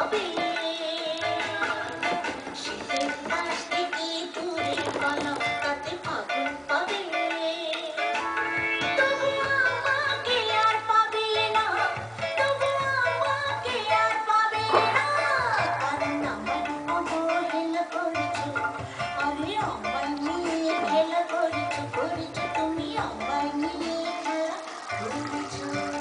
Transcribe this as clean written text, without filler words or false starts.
হবে। শীতের পাশ থেকে দূরে পালাও, তাতে আগুন পাবে। তবু আমাকে আর পাবে না, তবু আমাকে আর পাবে না। কারণ আমার অবহেলা করেছো, আরে আমায় নিয়ে খেলা করেছো, করেছো তুমি আমায় নিয়ে খেলা করেছো।